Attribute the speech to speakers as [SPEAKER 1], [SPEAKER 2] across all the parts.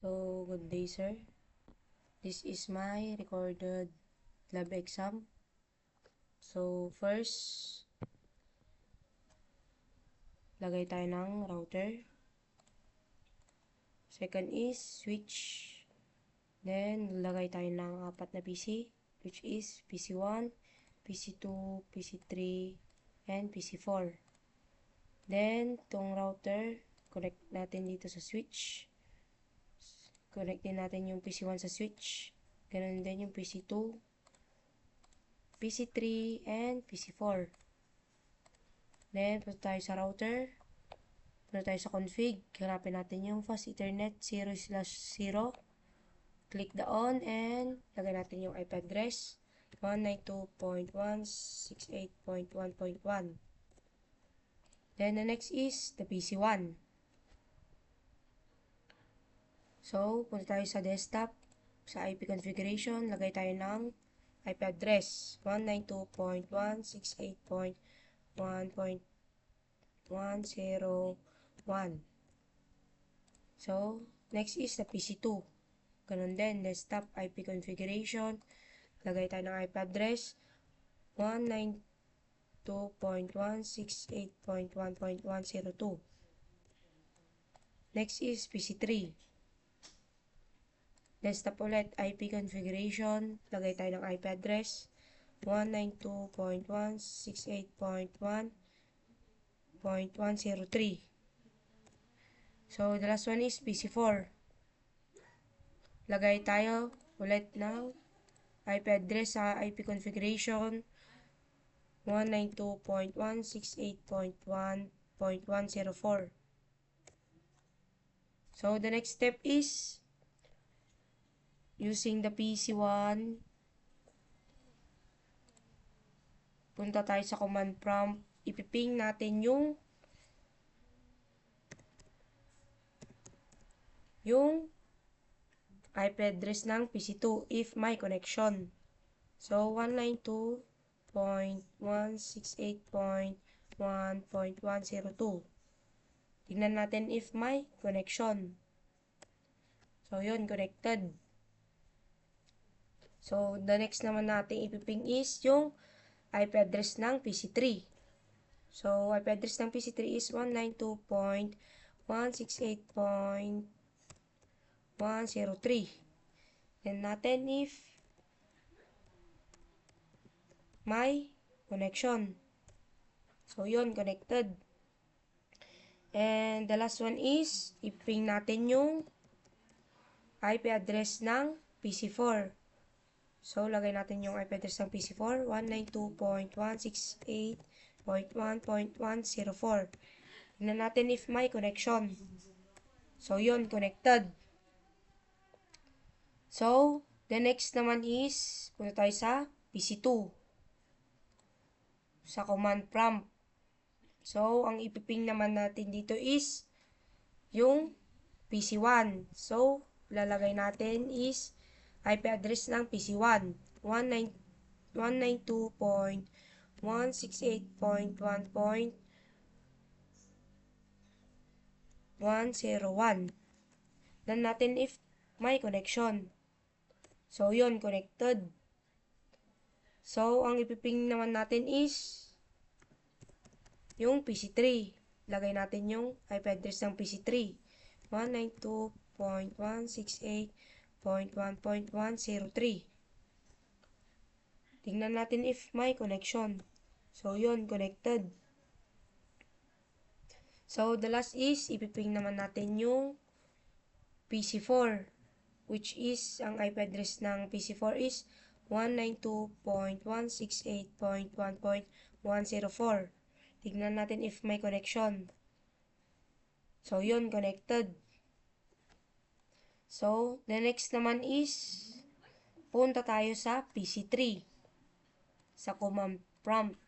[SPEAKER 1] So, good day, sir. This is my recorded lab exam. So, first, lagay tayo ng router. Second is switch. Then, lagay tayo ng 4 na PC, which is PC1, PC2, PC3, and PC4. Then, itong router, connect natin dito sa switch. Connect din natin yung PC1 sa switch. Ganun din yung PC2, PC3, and PC4. Then, punta tayo sa router. Punta tayo sa config. Hanapin natin yung fast ethernet 0/0. Click the on and lagay natin yung IP address 192.168.1.1. Then, the next is the PC1. So, punta tayo sa desktop. Sa IP configuration, lagay tayo ng IP address 192.168.1.101. So, next is the PC2. Ganun din, desktop IP configuration. Lagay tayo ng IP address 192.168.1.102. Next is PC3. Desktop ulit, IP configuration. Lagay tayo ng IP address 192.168.1.103. So, the last one is PC4. Lagay tayo ulit ng IP address sa IP configuration 192.168.1.104. So, the next step is using the PC1. Punta tayo sa command prompt. Ipiping natin yung IP address ng PC2 if may connection. So, 192.168.1.102. Tingnan natin if may connection. So, yun, connected. So, the next naman natin ipiping is yung IP address ng PC3. So, IP address ng PC3 is 192.168.103. Then natin if may connection. So, yun, connected. And the last one is, iping natin yung IP address ng PC4. So, lagay natin yung IP address ng PC4, 192.168.1.104. Tingnan natin if may connection. So, yun, connected. So, the next naman is, punta tayo sa PC2. Sa command prompt. So, ang ipiping naman natin dito is yung PC1. So, lalagay natin is IP address ng PC1 192.168.1.101. Then natin if may connection. So, yun, connected. So, ang ipiping naman natin is yung PC3. Lagay natin yung IP address ng PC3. 192.168.1.103. Tingnan natin if may connection. So, yun, connected. So, the last is, ipiping naman natin yung PC4, which is, ang IP address ng PC4 is 192.168.1.104. Tingnan natin if may connection. So, yun, connected. So, the next naman is, punta tayo sa PC3. Sa command prompt.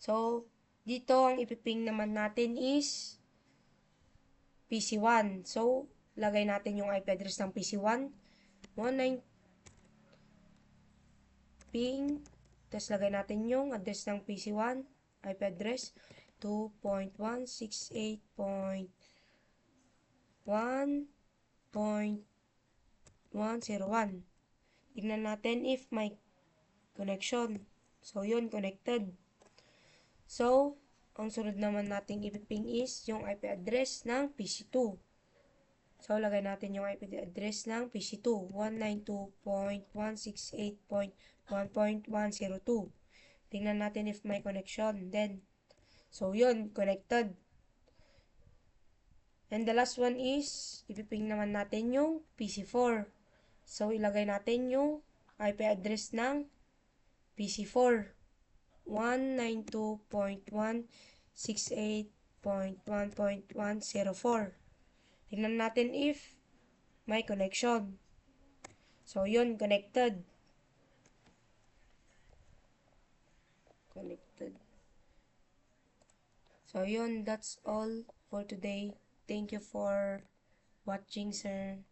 [SPEAKER 1] So, dito ang ipiping naman natin is PC1. So, lagay natin yung IP address ng PC1. 19 ping. Tapos, lagay natin yung address ng PC1. IP address 2.168.1.1 Tignan natin if may connection. So, yun, connected. So, ang sunod naman nating ipiping is yung IP address ng PC2. So, lagay natin yung IP address ng PC2, 192.168.1.102. Tingnan natin if may connection. Then, so yun, connected. And the last one is, ipiping naman natin yung PC4. So, ilagay natin yung IP address ng PC4, 192.168.1.104. Tingnan natin if may connection. So, yun, connected. So, yun, that's all for today. Thank you for watching, sir.